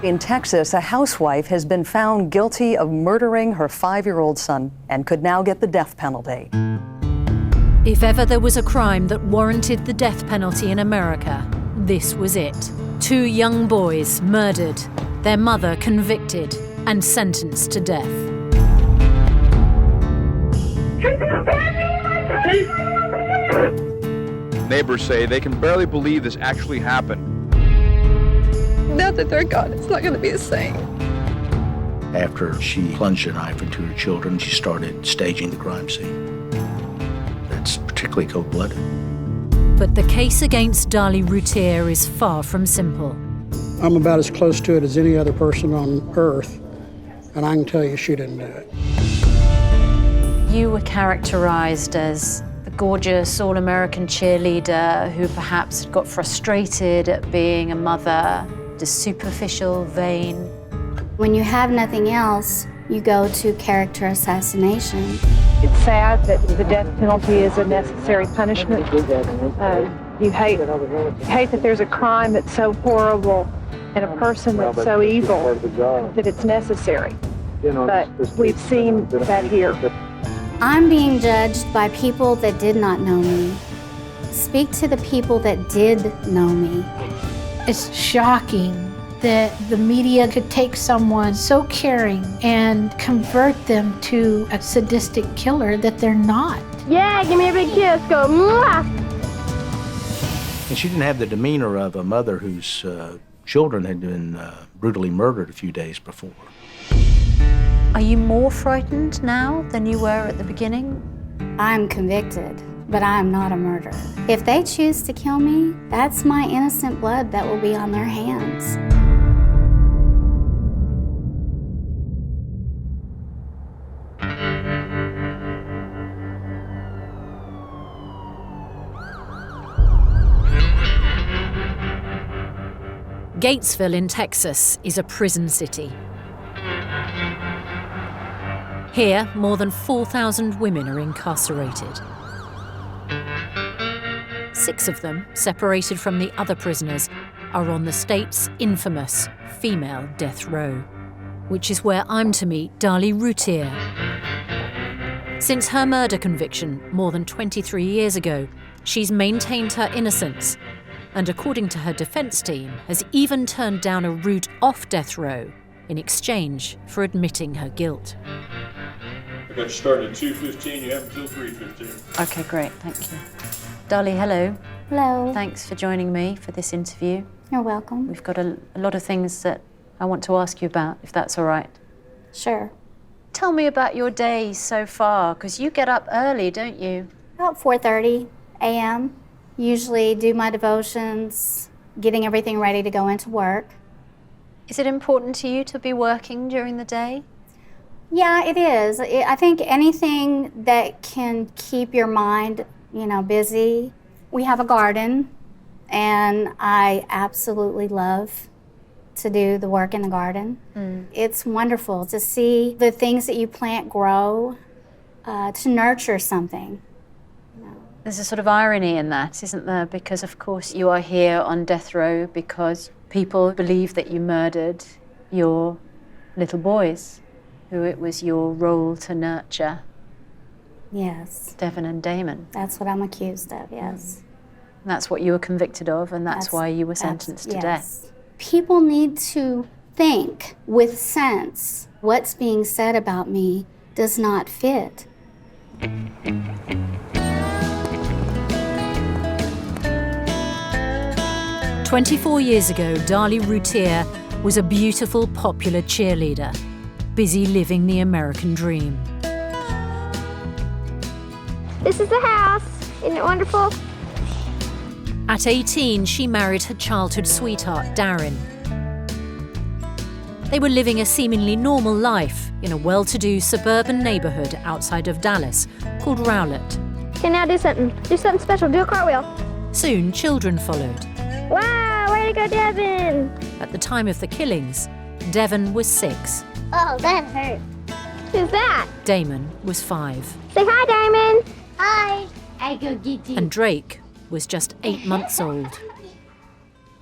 In Texas, a housewife has been found guilty of murdering her 5-year-old son and could now get the death penalty. If ever there was a crime that warranted the death penalty in America, this was it. 2 young boys murdered, their mother convicted and sentenced to death. Neighbors say they can barely believe this actually happened. Now that they're gone, it's not going to be the same. After she plunged a knife into her children, she started staging the crime scene. That's particularly cold-blooded. But the case against Darlie Routier is far from simple. I'm about as close to it as any other person on earth, and I can tell you she didn't do it. You were characterized as the gorgeous all-American cheerleader who perhaps got frustrated at being a mother, just superficial, vain. When you have nothing else, you go to character assassination. It's sad that the death penalty is a necessary punishment. You hate that there's a crime that's so horrible and a person that's so evil that it's necessary. But we've seen that here. I'm being judged by people that did not know me. Speak to the people that did know me. It's shocking that the media could take someone so caring and convert them to a sadistic killer that they're not. Yeah, give me a big kiss, go mwah! And she didn't have the demeanor of a mother whose children had been brutally murdered a few days before. Are you more frightened now than you were at the beginning? I'm convicted, but I am not a murderer. If they choose to kill me, that's my innocent blood that will be on their hands. Gatesville in Texas is a prison city. Here, more than 4,000 women are incarcerated. 6 of them, separated from the other prisoners, are on the state's infamous female death row, which is where I'm to meet Darlie Routier. Since her murder conviction more than 23 years ago, she's maintained her innocence and, according to her defense team, has even turned down a route off death row in exchange for admitting her guilt. I got you started at 2:15, you have until 3:15. Okay, great, thank you. Darlie, hello. Hello. Thanks for joining me for this interview. You're welcome. We've got a lot of things that I want to ask you about, if that's all right. Sure. Tell me about your day so far, because you get up early, don't you? About 4:30 a.m. Usually do my devotions, getting everything ready to go into work. Is it important to you to be working during the day? Yeah, it is. I think anything that can keep your mind, busy. We have a garden, and I absolutely love to do the work in the garden. It's wonderful to see the things that you plant grow, to nurture something. There's a sort of irony in that, isn't there? Because, of course, you are here on death row because people believe that you murdered your little boys, who it was your role to nurture. Yes. Devon and Damon. That's what I'm accused of, yes. And that's what you were convicted of, and that's why you were sentenced to death. People need to think with sense. What's being said about me does not fit. 24 years ago, Darlie Routier was a beautiful, popular cheerleader, busy living the American dream. This is the house. Isn't it wonderful? At 18, she married her childhood sweetheart, Darren. They were living a seemingly normal life in a well-to-do suburban neighborhood outside of Dallas called Rowlett. Okay, now do something. Do something special. Do a cartwheel. Soon, children followed. Wow, way to go, Devon! At the time of the killings, Devon was 6. Oh, that hurt. Who's that? Damon was 5. Say hi, Damon. Hi. I go get you. And Drake was just 8 months old.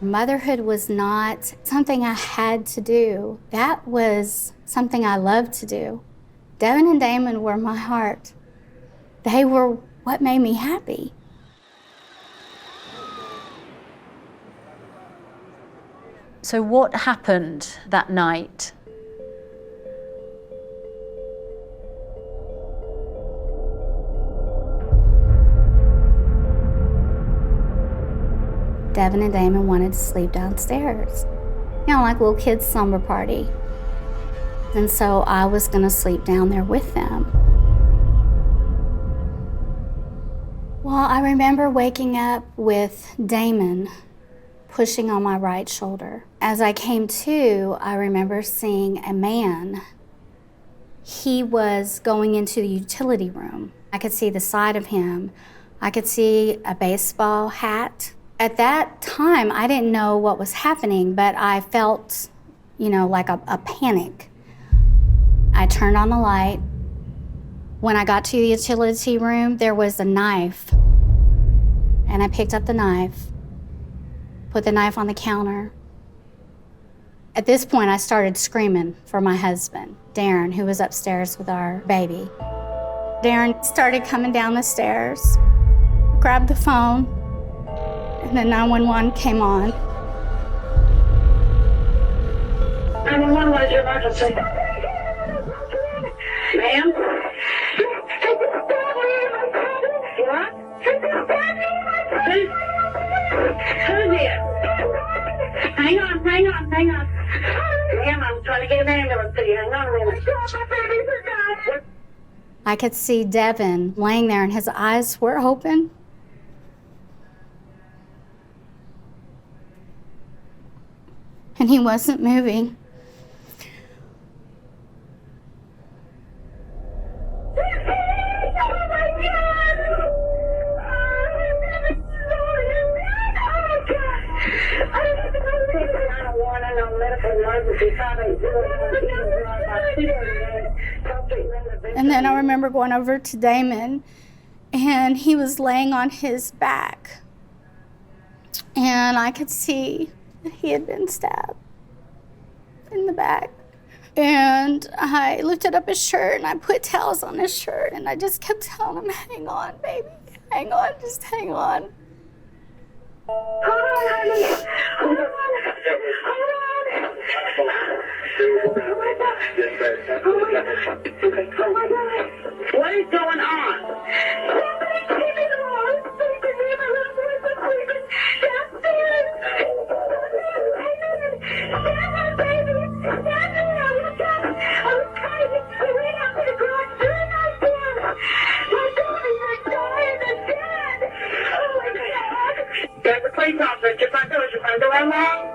Motherhood was not something I had to do. That was something I loved to do. Devin and Damon were my heart. They were what made me happy. So what happened that night? Devin and Damon wanted to sleep downstairs, like a little kid's slumber party. And so I was gonna sleep down there with them. Well, I remember waking up with Damon pushing on my right shoulder. As I came to, I remember seeing a man. He was going into the utility room. I could see the side of him. I could see a baseball hat. At that time, I didn't know what was happening, but I felt, like a panic. I turned on the light. When I got to the utility room, there was a knife. And I picked up the knife, put the knife on the counter. At this point, I started screaming for my husband, Darren, who was upstairs with our baby. Darren started coming down the stairs, grabbed the phone, and then 911 came on. 911, what is your emergency? Ma'am? What? Who's it? Hang on. Ma'am, I'm trying to get an ambulance to you. Hang on a minute. I could see Devin laying there and his eyes were open. And he wasn't moving. And then I remember going over to Damon, and he was laying on his back. And I could see that he had been stabbed in the back. And I lifted up his shirt, and I put towels on his shirt, and I just kept telling him, hang on, baby, hang on, just hang on. What is going on? There's a police officer. Your front door. Is your front door unlocked?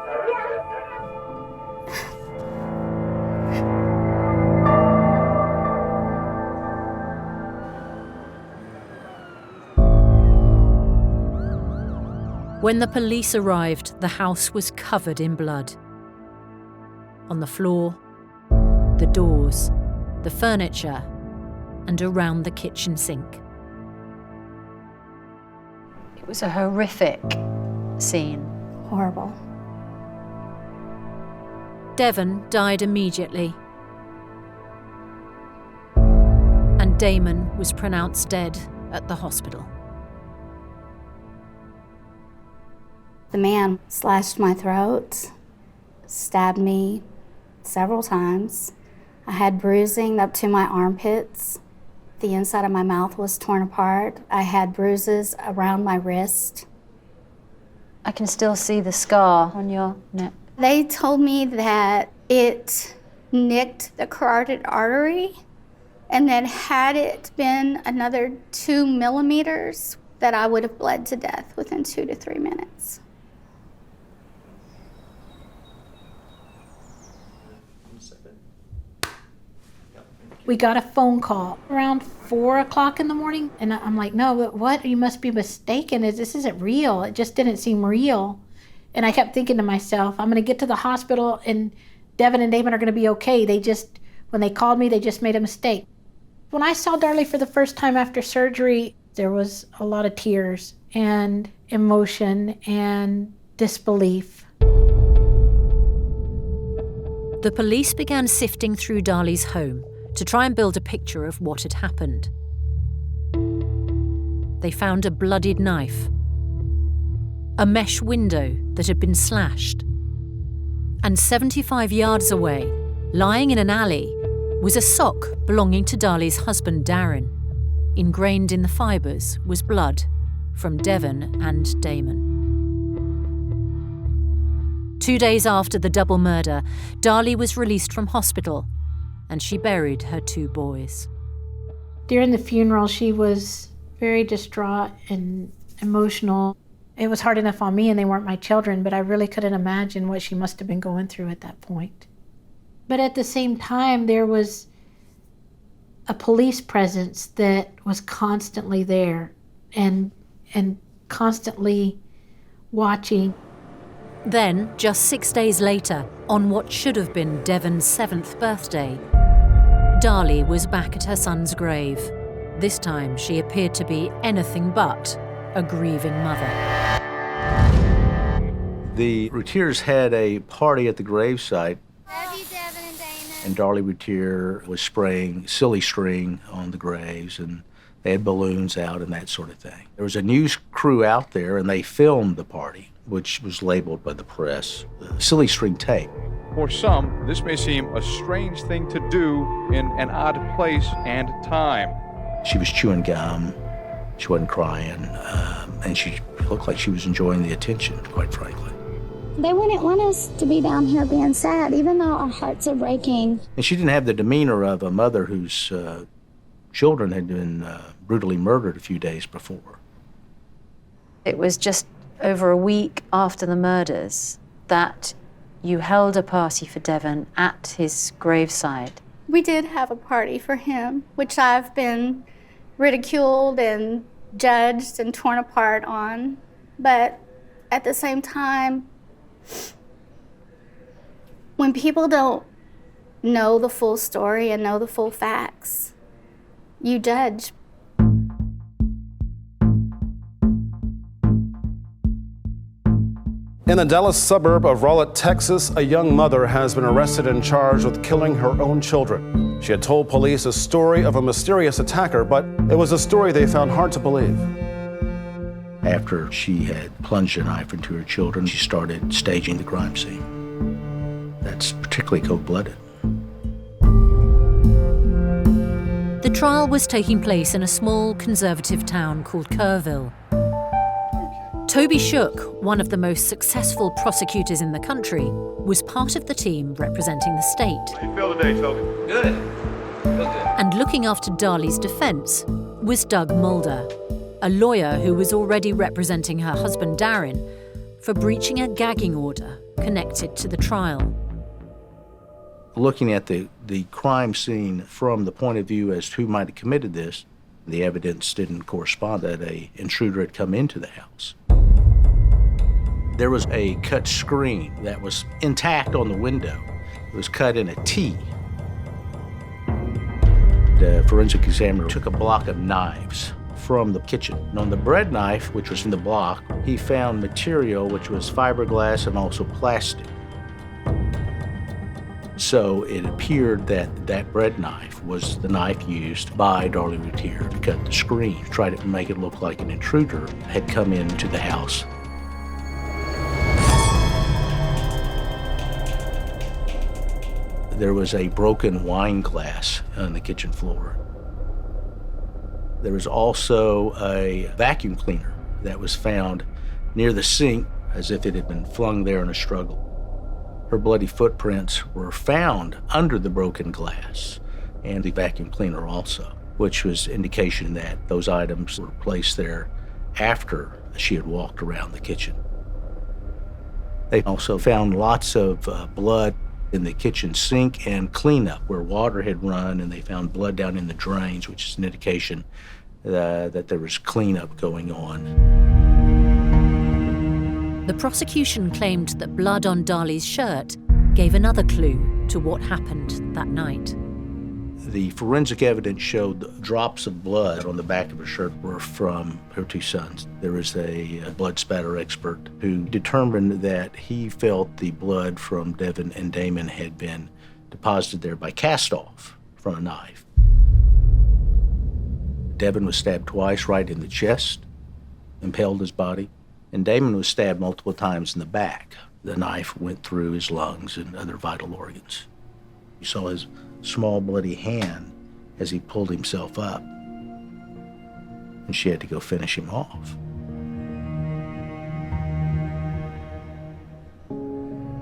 When the police arrived, the house was covered in blood. On the floor, the doors, the furniture, and around the kitchen sink. It was a horrific scene. Horrible. Devin died immediately, and Damon was pronounced dead at the hospital. The man slashed my throat, stabbed me several times. I had bruising up to my armpits. The inside of my mouth was torn apart. I had bruises around my wrist. I can still see the scar on your neck. They told me that it nicked the carotid artery, and that had it been another 2 millimeters, that I would have bled to death within 2 to 3 minutes. We got a phone call around 4 o'clock in the morning, and I'm like, no, but what? You must be mistaken. This isn't real. It just didn't seem real. And I kept thinking to myself, I'm going to get to the hospital, and Devin and Damon are going to be okay. When they called me, they just made a mistake. When I saw Darlie for the first time after surgery, there was a lot of tears and emotion and disbelief. The police began sifting through Darlie's home to try and build a picture of what had happened. They found a bloodied knife, a mesh window that had been slashed, and 75 yards away, lying in an alley, was a sock belonging to Darlie's husband, Darren. Ingrained in the fibres was blood from Devon and Damon. 2 days after the double murder, Darlie was released from hospital and she buried her 2 boys. During the funeral, she was very distraught and emotional. It was hard enough on me, and they weren't my children, but I really couldn't imagine what she must have been going through at that point. But at the same time, there was a police presence that was constantly there and constantly watching. Then, just 6 days later, on what should have been Devon's 7th birthday, Darlie was back at her son's grave. This time, she appeared to be anything but a grieving mother. The Routiers had a party at the gravesite, and Darlie Routier was spraying silly string on the graves, and they had balloons out and that sort of thing. There was a news crew out there, and they filmed the party, which was labeled by the press silly string tape. For some, this may seem a strange thing to do in an odd place and time. She was chewing gum, she wasn't crying, and she looked like she was enjoying the attention, quite frankly. They wouldn't want us to be down here being sad, even though our hearts are breaking. And she didn't have the demeanor of a mother whose children had been brutally murdered a few days before. It was just over a week after the murders that you held a party for Devon at his graveside. We did have a party for him, which I've been ridiculed and judged and torn apart on. But at the same time, when people don't know the full story and know the full facts, you judge. In the Dallas suburb of Rowlett, Texas, a young mother has been arrested and charged with killing her own children. She had told police a story of a mysterious attacker, but it was a story they found hard to believe. After she had plunged a knife into her children, she started staging the crime scene. That's particularly cold-blooded. The trial was taking place in a small conservative town called Kerrville. Toby Shook, one of the most successful prosecutors in the country, was part of the team representing the state. How do you feel today, Toby? Good. Feel good. And looking after Darlie's defense was Doug Mulder, a lawyer who was already representing her husband Darren for breaching a gagging order connected to the trial. Looking at the crime scene from the point of view as to who might have committed this, the evidence didn't correspond that an intruder had come into the house. There was a cut screen that was intact on the window. It was cut in a T. The forensic examiner took a block of knives from the kitchen. And on the bread knife, which was in the block, he found material which was fiberglass and also plastic. So it appeared that that bread knife was the knife used by Darlie Routier to cut the screen, try to make it look like an intruder had come into the house. There was a broken wine glass on the kitchen floor. There was also a vacuum cleaner that was found near the sink as if it had been flung there in a struggle. Her bloody footprints were found under the broken glass and the vacuum cleaner also, which was indication that those items were placed there after she had walked around the kitchen. They also found lots of blood in the kitchen sink and cleanup where water had run, and they found blood down in the drains, which is an indication that there was cleanup going on. The prosecution claimed that blood on Darlie's shirt gave another clue to what happened that night. The forensic evidence showed drops of blood on the back of her shirt were from her two sons. There was a blood spatter expert who determined that he felt the blood from Devin and Damon had been deposited there by cast-off from a knife. Devin was stabbed twice right in the chest, impaled his body, and Damon was stabbed multiple times in the back. The knife went through his lungs and other vital organs. You saw his small bloody hand as he pulled himself up, and she had to go finish him off.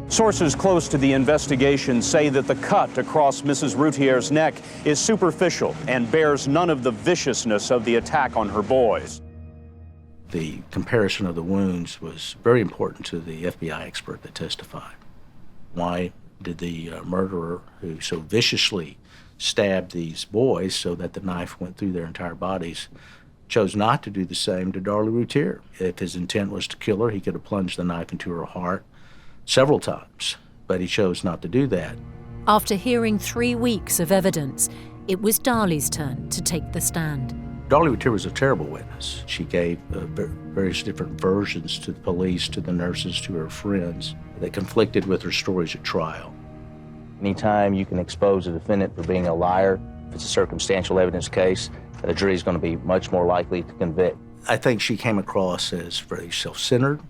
Sources close to the investigation say that the cut across Mrs. Routier's neck is superficial and bears none of the viciousness of the attack on her boys. The comparison of the wounds was very important to the FBI expert that testified. Why did the murderer, who so viciously stabbed these boys so that the knife went through their entire bodies, chose not to do the same to Darlie Routier? If his intent was to kill her, he could have plunged the knife into her heart several times, but he chose not to do that. After hearing 3 weeks of evidence, it was Darlie's turn to take the stand. Darlie Routier was a terrible witness. She gave various different versions to the police, to the nurses, to her friends that conflicted with her stories at trial. Anytime you can expose a defendant for being a liar, if it's a circumstantial evidence case, a jury is going to be much more likely to convict. I think she came across as very self-centered.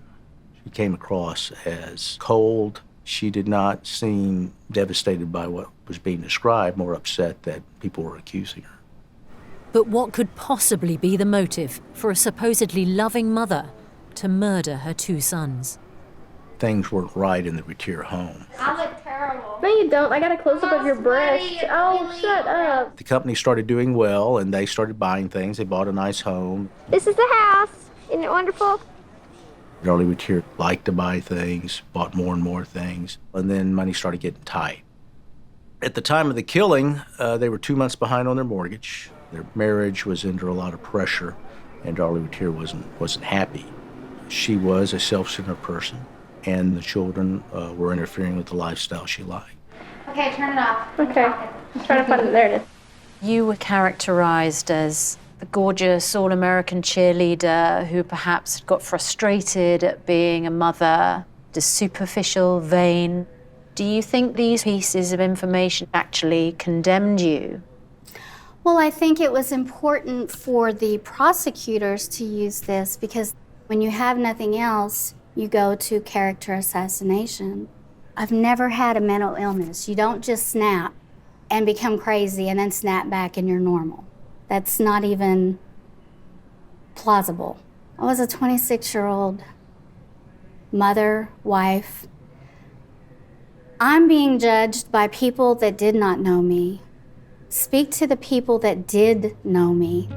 She came across as cold. She did not seem devastated by what was being described, more upset that people were accusing her. But what could possibly be the motive for a supposedly loving mother to murder her two sons? Things weren't right in the Routier home. I look terrible. No, you don't. I got a close-up of your breast. Oh, shut up. The company started doing well, and they started buying things. They bought a nice home. This is the house. Isn't it wonderful? Darlie Routier liked to buy things, bought more and more things, and then money started getting tight. At the time of the killing, they were 2 months behind on their mortgage. Their marriage was under a lot of pressure, and Darlie Routier wasn't happy. She was a self-centered person, and the children were interfering with the lifestyle she liked. Okay, turn it off. Okay. I'm trying to find it. There it is. You were characterized as the gorgeous all-American cheerleader who perhaps got frustrated at being a mother, just superficial, vain. Do you think these pieces of information actually condemned you? Well, I think it was important for the prosecutors to use this because when you have nothing else, you go to character assassination. I've never had a mental illness. You don't just snap and become crazy and then snap back and you're normal. That's not even plausible. I was a 26-year-old mother, wife. I'm being judged by people that did not know me. Speak to the people that did know me.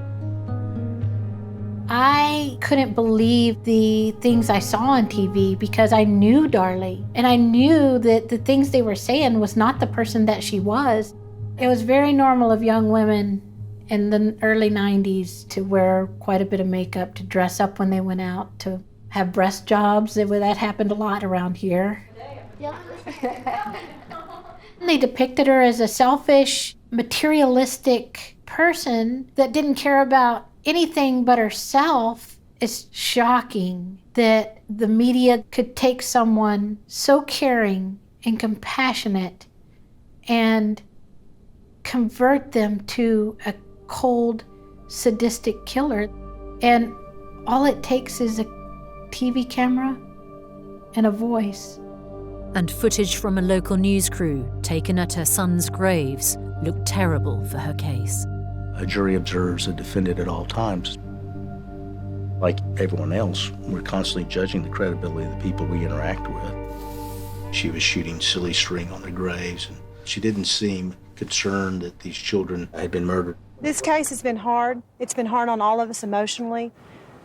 I couldn't believe the things I saw on TV because I knew Darlie, and I knew that the things they were saying was not the person that she was. It was very normal of young women in the early 90s to wear quite a bit of makeup, to dress up when they went out, to have breast jobs. That happened a lot around here. They depicted her as a selfish, materialistic person that didn't care about anything but herself. It's shocking that the media could take someone so caring and compassionate and convert them to a cold, sadistic killer. And all it takes is a TV camera and a voice. And footage from a local news crew taken at her son's graves looked terrible for her case. A jury observes a defendant at all times. Like everyone else, we're constantly judging the credibility of the people we interact with. She was shooting silly string on their graves, and she didn't seem concerned that these children had been murdered. This case has been hard. It's been hard on all of us emotionally.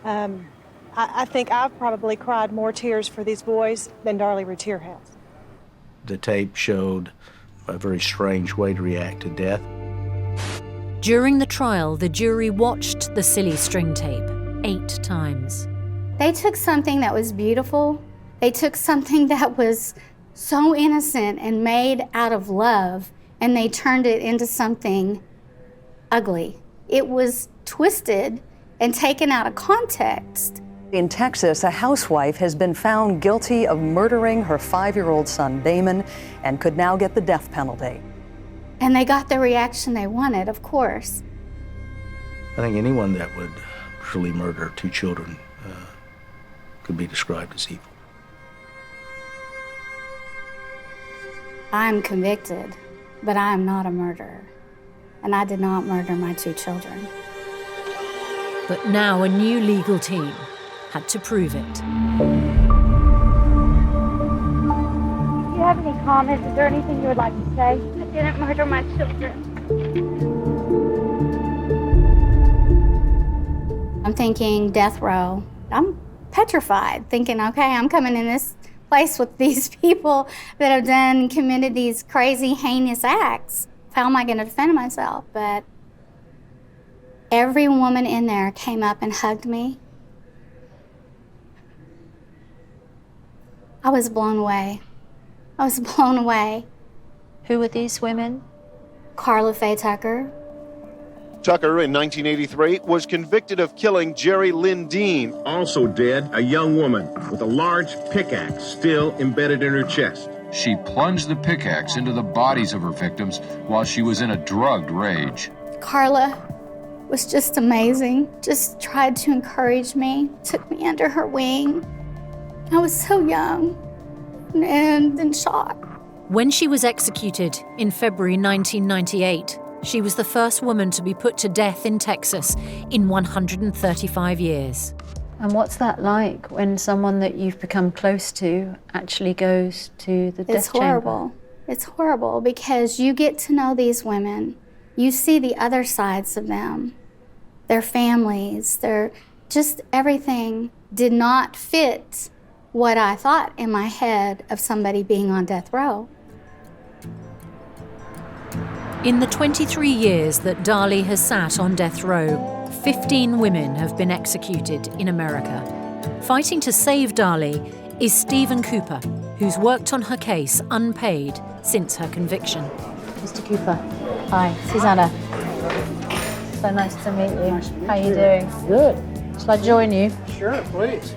I think I've probably cried more tears for these boys than Darlie Routier has. The tape showed a very strange way to react to death. During the trial, the jury watched the silly string tape 8 times. They took something that was beautiful. They took something that was so innocent and made out of love and they turned it into something ugly. It was twisted and taken out of context. In Texas, a housewife has been found guilty of murdering her 5-year-old son, Damon, and could now get the death penalty. And they got the reaction they wanted, of course. I think anyone that would truly murder 2 children could be described as evil. I'm convicted, but I am not a murderer. And I did not murder my 2 children. But now a new legal team had to prove it. Do you have any comments? Is there anything you would like to say? I didn't murder my children. I'm thinking death row. I'm petrified, thinking, okay, I'm coming in this place with these people that have done and committed these crazy, heinous acts. How am I going to defend myself? But every woman in there came up and hugged me. I was blown away. I was blown away. Who were these women? Carla Faye Tucker. Tucker, in 1983, was convicted of killing Jerry Lynn Dean. Also dead, a young woman with a large pickaxe still embedded in her chest. She plunged the pickaxe into the bodies of her victims while she was in a drugged rage. Carla was just amazing. Just tried to encourage me, took me under her wing. I was so young and in shock. When she was executed in February 1998, she was the first woman to be put to death in Texas in 135 years. And what's that like when someone that you've become close to actually goes to the death chamber? It's horrible. It's horrible because you get to know these women. You see the other sides of them, their families, their just everything did not fit what I thought in my head of somebody being on death row. In the 23 years that Darlie has sat on death row, 15 women have been executed in America. Fighting to save Darlie is Stephen Cooper, who's worked on her case unpaid since her conviction. Mr. Cooper, hi, Susanna. So nice to meet you. How are you doing? Good. Shall I join you? Sure, please.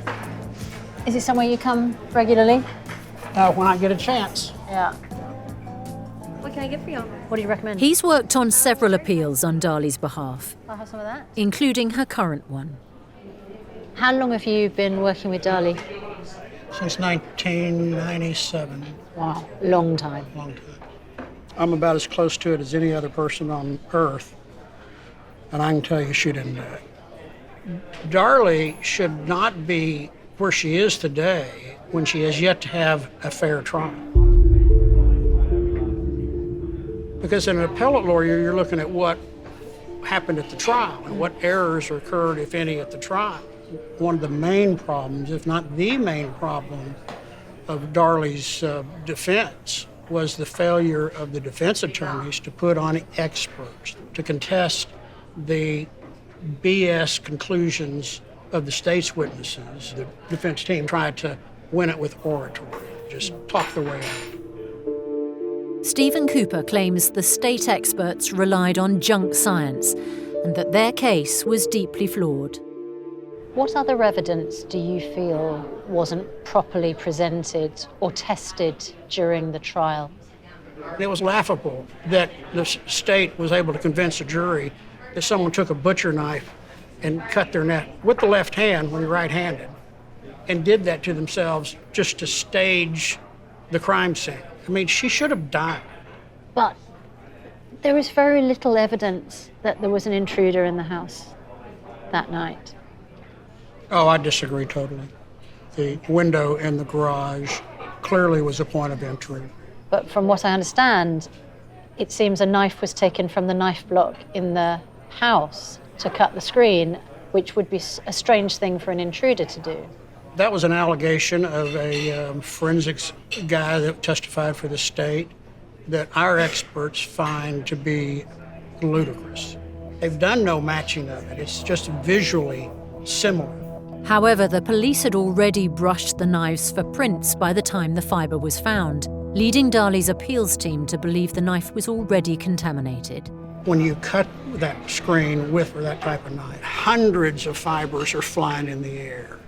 Is it somewhere you come regularly? When I get a chance. Yeah. What can I get for you? What do you recommend? He's worked on several appeals on Darlie's behalf, I'll have some of that. including her current one. How long have you been working with Darlie? Since 1997. Wow, long time. Long time. I'm about as close to it as any other person on earth, and I can tell you she didn't do it. Darlie should not be where she is today when she has yet to have a fair trial. Because as an appellate lawyer, you're looking at what happened at the trial and what errors occurred, if any, at the trial. One of the main problems, if not the main problem, of Darlie's defense was the failure of the defense attorneys to put on experts to contest the BS conclusions of the state's witnesses. The defense team tried to win it with oratory, just talk their way out. Stephen Cooper claims the state experts relied on junk science and that their case was deeply flawed. What other evidence do you feel wasn't properly presented or tested during the trial? It was laughable that the state was able to convince a jury that someone took a butcher knife and cut their neck with the left hand when you're right-handed and did that to themselves just to stage the crime scene. I mean, she should have died. But there is very little evidence that there was an intruder in the house that night. Oh, I disagree totally. The window in the garage clearly was a point of entry. But from what I understand, it seems a knife was taken from the knife block in the house to cut the screen, which would be a strange thing for an intruder to do. That was an allegation of a forensics guy that testified for the state that our experts find to be ludicrous. They've done no matching of it. It's just visually similar. However, the police had already brushed the knives for prints by the time the fibre was found. leading Darlie's appeals team to believe the knife was already contaminated. When you cut that screen with that type of knife, hundreds of fibers are flying in the air.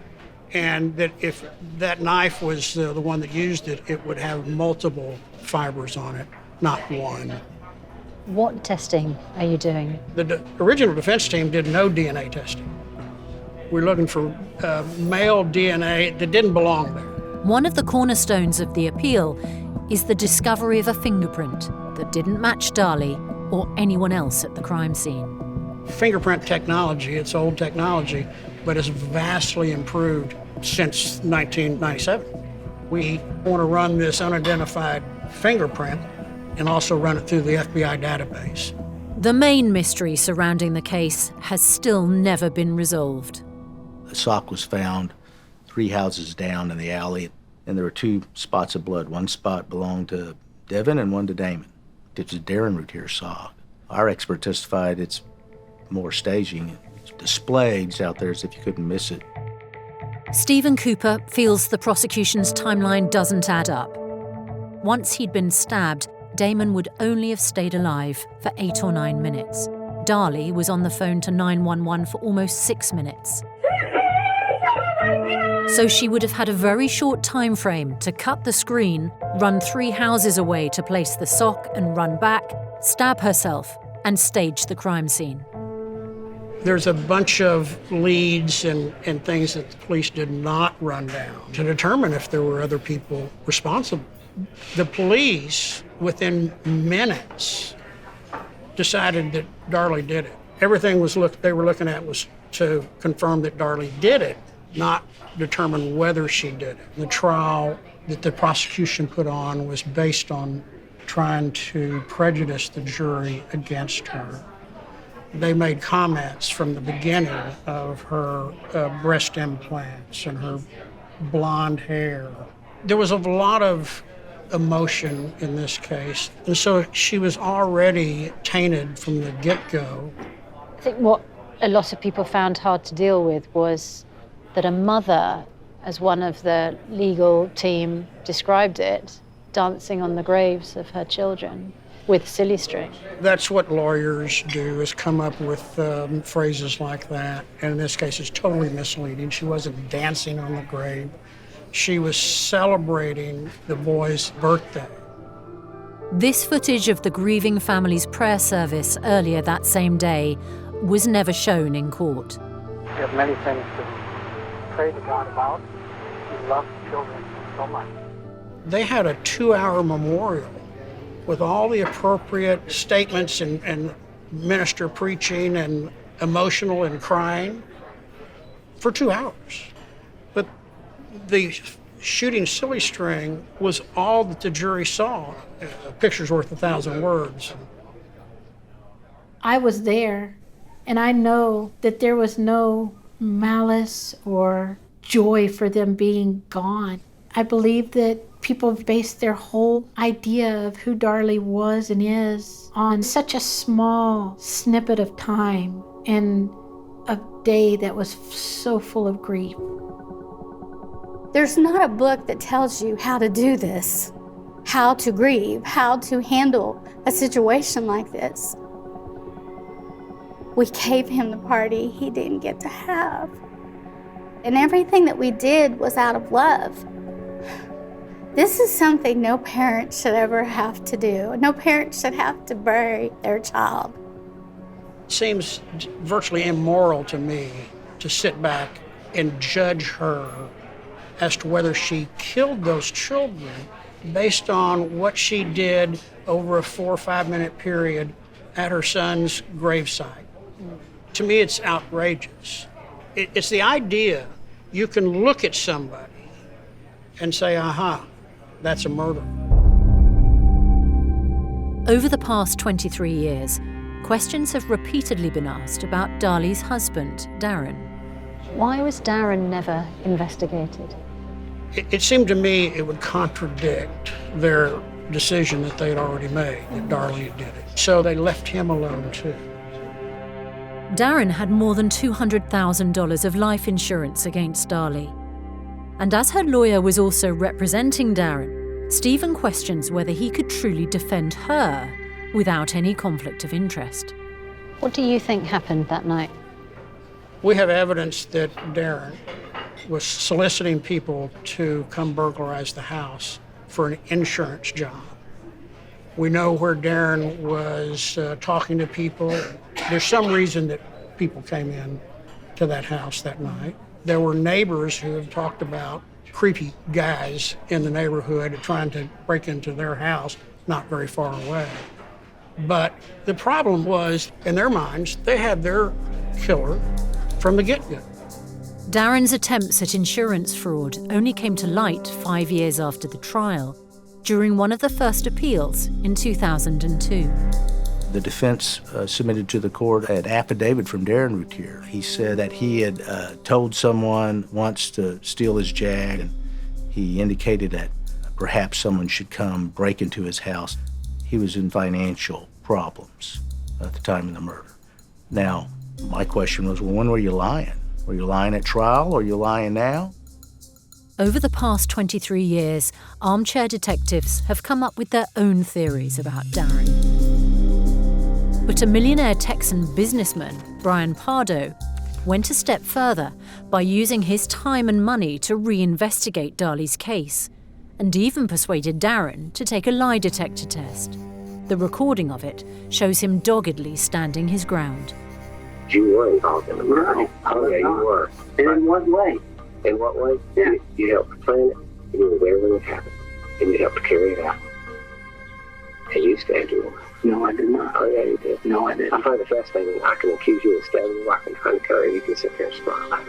And that if that knife was the one that used it, it would have multiple fibers on it, not one. What testing are you doing? The original defense team did no DNA testing. We're looking for male DNA that didn't belong there. One of the cornerstones of the appeal is the discovery of a fingerprint that didn't match Darlie or anyone else at the crime scene. Fingerprint technology, it's old technology, but it's vastly improved since 1997. We want to run this unidentified fingerprint and also run it through the FBI database. The main mystery surrounding the case has still never been resolved. A sock was found 3 houses down in the alley, and there were 2 spots of blood. One spot belonged to Devin and one to Damon. It was a Darlie Routier sock. Our expert testified it's more staging. It's displayed out there as if you couldn't miss it. Stephen Cooper feels the prosecution's timeline doesn't add up. Once he'd been stabbed, Damon would only have stayed alive for 8 or 9 minutes. Darlie was on the phone to 911 for almost 6 minutes. So she would have had a very short time frame to cut the screen, run 3 houses away to place the sock and run back, stab herself, and stage the crime scene. There's a bunch of leads and things that the police did not run down to determine if there were other people responsible. The police, within minutes, decided that Darlie did it. Everything they were looking at was to confirm that Darlie did it, not determine whether she did it. The trial that the prosecution put on was based on trying to prejudice the jury against her. They made comments from the beginning of her breast implants and her blonde hair. There was a lot of emotion in this case, and so she was already tainted from the get-go. I think what a lot of people found hard to deal with was that a mother, as one of the legal team described it, dancing on the graves of her children with silly string. That's what lawyers do, is come up with phrases like that. And in this case, it's totally misleading. She wasn't dancing on the grave. She was celebrating the boy's birthday. This footage of the grieving family's prayer service earlier that same day was never shown in court. We have many things to pray to God about. We love children so much. They had a 2-hour memorial with all the appropriate statements and minister preaching and emotional and crying for 2 hours. But the shooting silly string was all that the jury saw. A picture's worth 1,000 words. I was there, and I know that there was no malice or joy for them being gone. I believe that people based their whole idea of who Darlie was and is on such a small snippet of time and a day that was so full of grief. There's not a book that tells you how to do this, how to grieve, how to handle a situation like this. We gave him the party he didn't get to have. And everything that we did was out of love. This is something no parent should ever have to do. No parent should have to bury their child. It seems virtually immoral to me to sit back and judge her as to whether she killed those children based on what she did over a 4 or 5 minute period at her son's gravesite. To me, it's outrageous. It's the idea you can look at somebody and say, aha, that's a murder. Over the past 23 years, questions have repeatedly been asked about Darlie's husband, Darren. Why was Darren never investigated? It seemed to me it would contradict their decision that they had already made, that Darlie did it. So they left him alone too. Darren had more than $200,000 of life insurance against Darlie. And as her lawyer was also representing Darren, Stephen questions whether he could truly defend her without any conflict of interest. What do you think happened that night? We have evidence that Darren was soliciting people to come burglarize the house for an insurance job. We know where Darren was talking to people. There's some reason that people came in to that house that night. There were neighbors who have talked about creepy guys in the neighborhood trying to break into their house not very far away. But the problem was, in their minds, they had their killer from the get-go. Darren's attempts at insurance fraud only came to light 5 years after the trial, during one of the first appeals in 2002. The defense submitted to the court an affidavit from Darlie Routier. He said that he had told someone once to steal his Jag, and he indicated that perhaps someone should come break into his house. He was in financial problems at the time of the murder. Now, my question was, well, when were you lying? Were you lying at trial, or are you lying now? Over the past 23 years, armchair detectives have come up with their own theories about Darren. But a millionaire Texan businessman, Brian Pardo, went a step further by using his time and money to reinvestigate Darlie's case, and even persuaded Darren to take a lie detector test. The recording of it shows him doggedly standing his ground. You were involved in the murder. Oh, yeah, you were. And in what way? In what way? Yeah. You helped plan it, and you were there when it happened, and you helped carry it out. And you stabbed your wife. No, I did not. Oh, yeah, you did. No, I didn't. I find it fascinating. I can accuse you of stabbing your wife and trying to carry her, you can sit there and smile.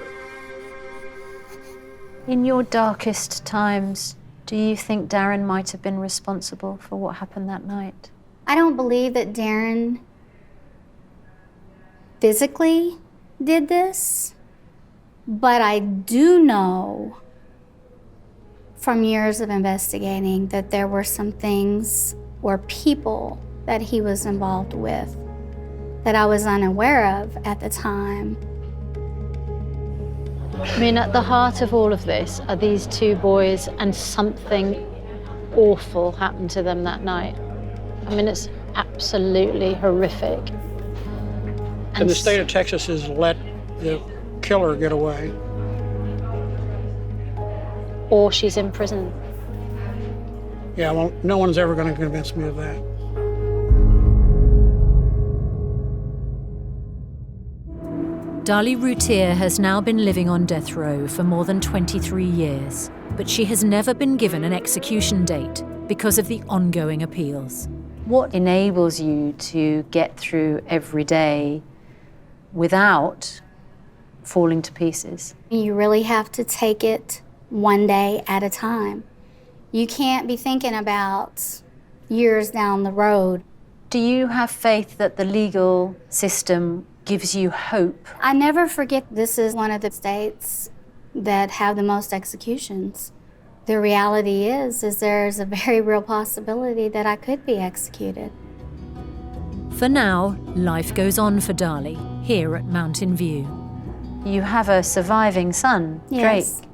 In your darkest times, do you think Darren might have been responsible for what happened that night? I don't believe that Darren physically did this, but I do know from years of investigating that there were some things or people that he was involved with that I was unaware of at the time. I mean, at the heart of all of this are these two boys, and something awful happened to them that night. I mean, it's absolutely horrific. And the state of Texas has let the killer get away. Or she's in prison. Yeah, well, no one's ever going to convince me of that. Darlie Routier has now been living on death row for more than 23 years, but she has never been given an execution date because of the ongoing appeals. What enables you to get through every day without falling to pieces? You really have to take it one day at a time. You can't be thinking about years down the road. Do you have faith that the legal system gives you hope? I never forget this is one of the states that have the most executions. The reality is there's a very real possibility that I could be executed. For now, life goes on for Darlie here at Mountain View. You have a surviving son, Yes. Drake.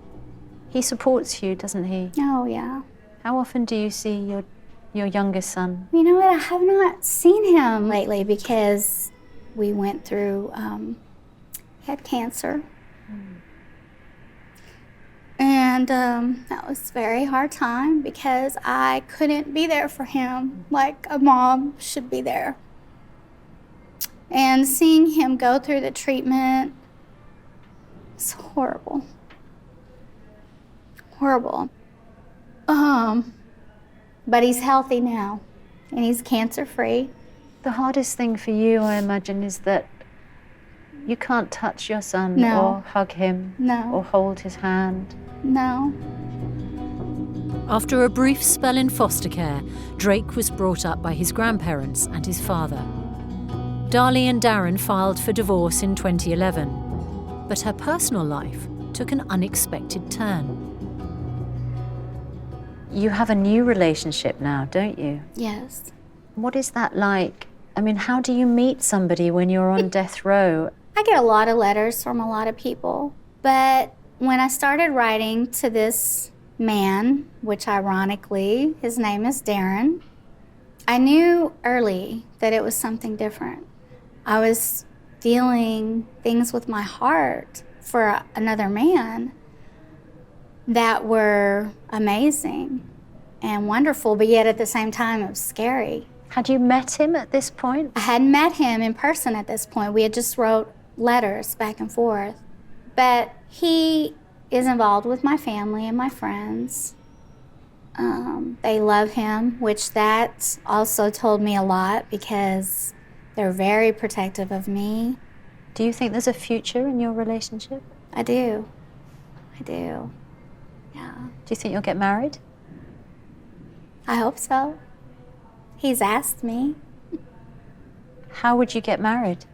He supports you, doesn't he? Oh, yeah. How often do you see your youngest son? You know what, I have not seen him lately because we went through, he had cancer. And that was a very hard time because I couldn't be there for him like a mom should be there. And seeing him go through the treatment, it's horrible. Horrible. But he's healthy now, and he's cancer-free. The hardest thing for you, I imagine, is that you can't touch your son No. or hug him No. or hold his hand. No. After a brief spell in foster care, Drake was brought up by his grandparents and his father. Darlie and Darren filed for divorce in 2011, but her personal life took an unexpected turn. You have a new relationship now, don't you? Yes. What is that like? I mean, how do you meet somebody when you're on death row? I get a lot of letters from a lot of people, but when I started writing to this man, which ironically, his name is Darren. I knew early that it was something different. I was feeling things with my heart for another man that were amazing and wonderful, but yet at the same time it was scary. Had you met him at this point? I hadn't met him in person at this point. We had just wrote letters back and forth. But he is involved with my family and my friends. They love him, which that also told me a lot because they're very protective of me. Do you think there's a future in your relationship? I do. I do. Yeah. Do you think you'll get married? I hope so. He's asked me. How would you get married?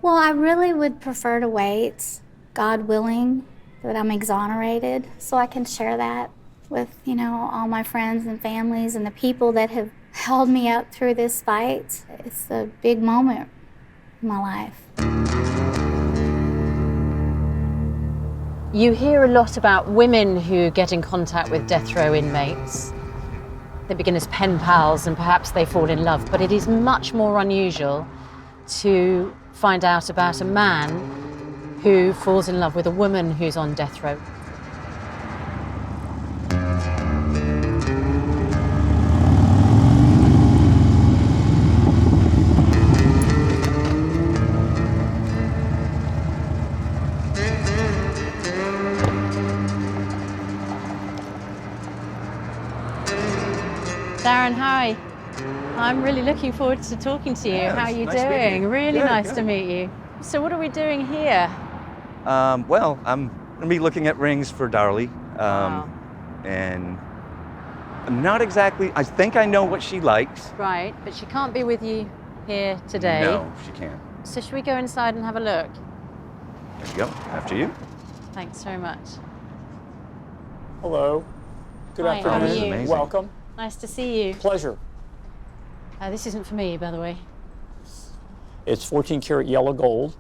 Well, I really would prefer to wait, God willing, that I'm exonerated, so I can share that with, all my friends and families and the people that have held me up through this fight. It's a big moment in my life. You hear a lot about women who get in contact with death row inmates. They begin as pen pals and perhaps they fall in love, but it is much more unusual to find out about a man who falls in love with a woman who's on death row. Darren, hi. I'm really looking forward to talking to you. How are you doing? Really nice to meet you. So what are we doing here? Well, I'm going to be looking at rings for Darlie. And I'm not exactly, I think I know what she likes. Right, but she can't be with you here today. No, she can't. So should we go inside and have a look? There you go, after you. Thanks very much. Hello. Good Hi, afternoon. How are you? Amazing. Welcome. Nice to see you. Pleasure. This isn't for me, by the way. It's 14 karat yellow gold.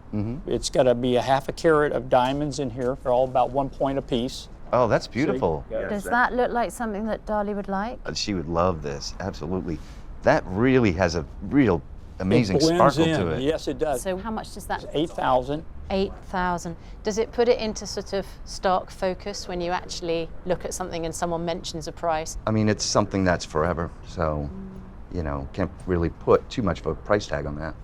It's got to be a half a carat of diamonds in here. They're all about 1 point apiece. Oh, that's beautiful. Does that look like something that Darlie would like? She would love this, absolutely. That really has a real amazing It blends sparkle in. to it. Yes, it does. So how much does that? 8,000. 8,000. Does it put it into sort of stark focus when you actually look at something and someone mentions a price? I mean, it's something that's forever, so, can't really put too much of a price tag on that.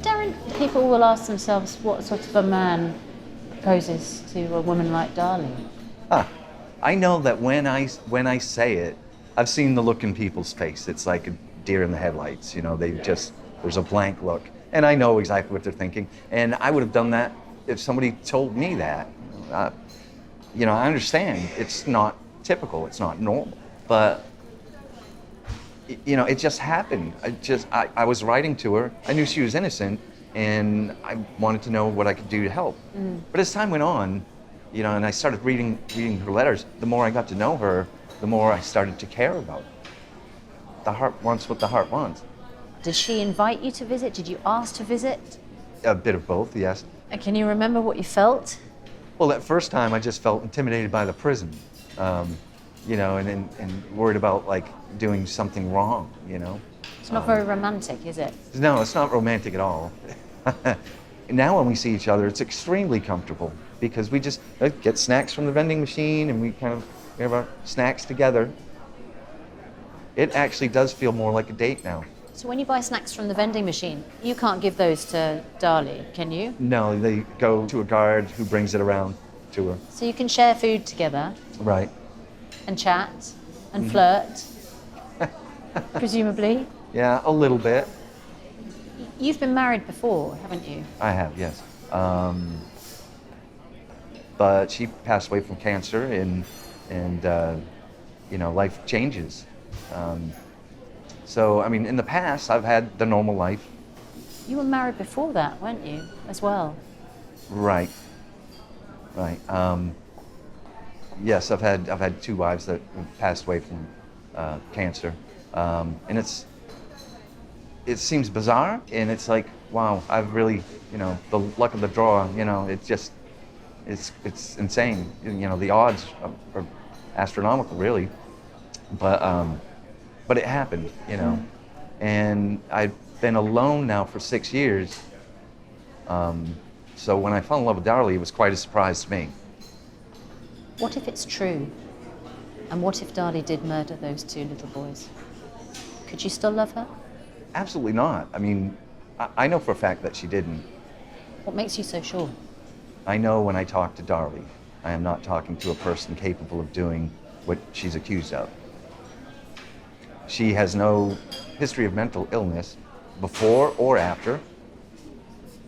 Darren, people will ask themselves what sort of a man proposes to a woman like Darlie. I know that when I say it, I've seen the look in people's face. It's like a deer in the headlights, there's a blank look. And I know exactly what they're thinking. And I would have done that if somebody told me that. I understand it's not typical, it's not normal, but it just happened. I was writing to her, I knew she was innocent, and I wanted to know what I could do to help. But as time went on, and I started reading her letters, the more I got to know her, the more I started to care about her. The heart wants what the heart wants. Did she invite you to visit? Did you ask to visit? A bit of both, yes. And can you remember what you felt? Well, that first time I just felt intimidated by the prison, and worried about doing something wrong, It's not very romantic, is it? No, it's not romantic at all. Now when we see each other, it's extremely comfortable because we just get snacks from the vending machine and we have our snacks together. It actually does feel more like a date now. So when you buy snacks from the vending machine, you can't give those to Darlie, can you? No, they go to a guard who brings it around to her. So you can share food together Right. and chat and flirt, presumably. Yeah, a little bit. You've been married before, haven't you? I have, yes. But she passed away from cancer, and life changes. So, I mean, in the past, I've had the normal life. You were married before that, weren't you, as well? Right. Yes, I've had 2 wives that have passed away from cancer, and it seems bizarre, and it's like wow, I've really, you know, the luck of the draw, you know, it's just, it's insane. You know, the odds are astronomical, really. But it happened, you know. And I've been alone now for 6 years. So when I fell in love with Darlie, it was quite a surprise to me. What if it's true? And what if Darlie did murder those 2 little boys? Could you still love her? Absolutely not. I mean, I know for a fact that she didn't. What makes you so sure? I know when I talk to Darlie, I am not talking to a person capable of doing what she's accused of. She has no history of mental illness before or after.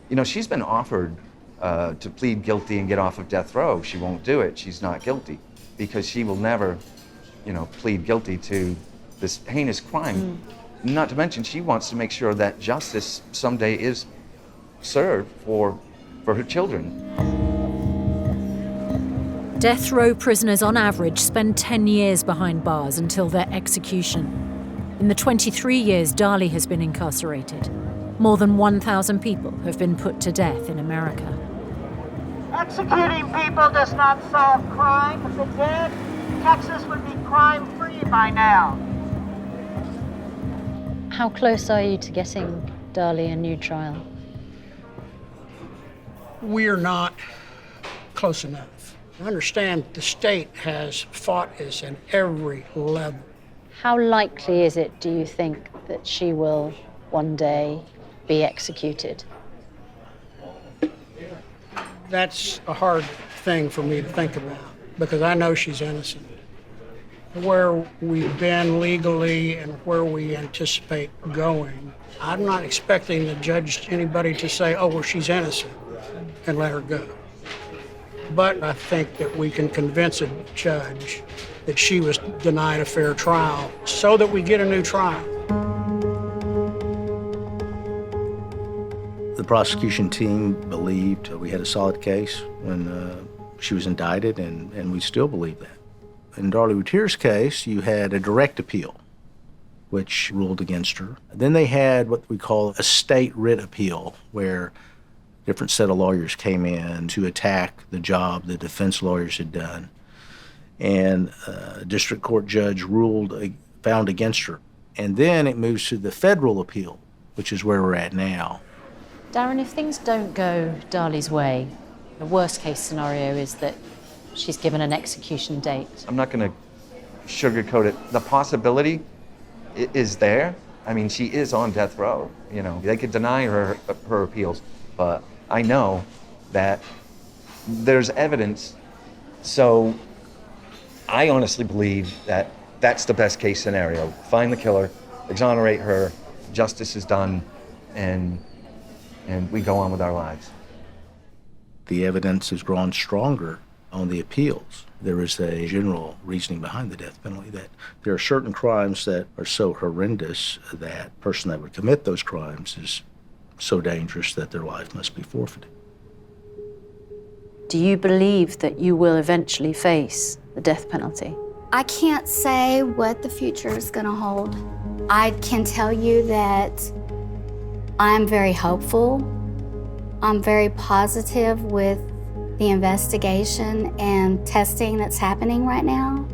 You know, she's been offered to plead guilty and get off of death row. She won't do it. She's not guilty because she will never, you know, plead guilty to this heinous crime. Not to mention, she wants to make sure that justice someday is served for her children. Death row prisoners on average spend 10 years behind bars until their execution. In the 23 years Darlie has been incarcerated, more than 1,000 people have been put to death in America. Executing people does not solve crime. If it did, Texas would be crime-free by now. How close are you to getting Darlie a new trial? We're not close enough. I understand the state has fought this at every level. How likely is it, do you think, that she will one day be executed? That's a hard thing for me to think about because I know she's innocent. Where we've been legally and where we anticipate going, I'm not expecting the judge, anybody to say, oh, well, she's innocent and let her go. But I think that we can convince a judge that she was denied a fair trial so that we get a new trial. The prosecution team believed we had a solid case when she was indicted, and we still believe that. In Darlie Routier's case, you had a direct appeal, which ruled against her. Then they had what we call a state writ appeal, where a different set of lawyers came in to attack the job the defense lawyers had done. And a district court judge found against her. And then it moves to the federal appeal, which is where we're at now. Darren, if things don't go Darlie's way, the worst case scenario is that she's given an execution date. I'm not going to sugarcoat it. The possibility is there. I mean, she is on death row. You know, they could deny her appeals, but I know that there's evidence. So I honestly believe that that's the best case scenario. Find the killer, exonerate her, justice is done, and we go on with our lives. The evidence has grown stronger on the appeals. There is a general reasoning behind the death penalty that there are certain crimes that are so horrendous that a person that would commit those crimes is so dangerous that their life must be forfeited. Do you believe that you will eventually face the death penalty? I can't say what the future is going to hold. I can tell you that I'm very hopeful. I'm very positive with the investigation and testing that's happening right now,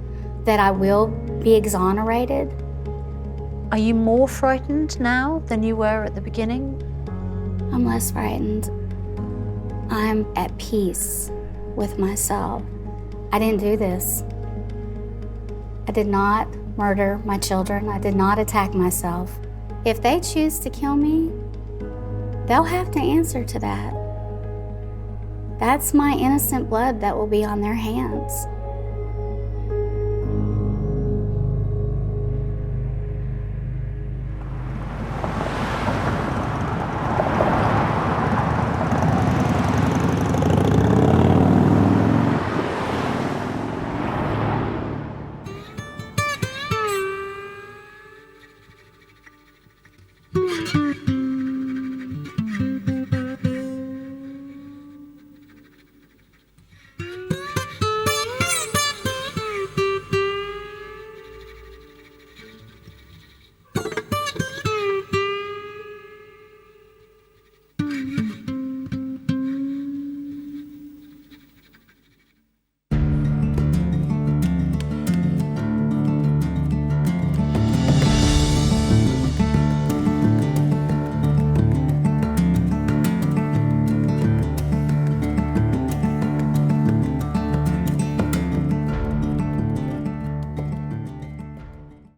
that I will be exonerated. Are you more frightened now than you were at the beginning? I'm less frightened. I'm at peace with myself. I didn't do this. I did not murder my children. I did not attack myself. If they choose to kill me, they'll have to answer to that. That's my innocent blood that will be on their hands.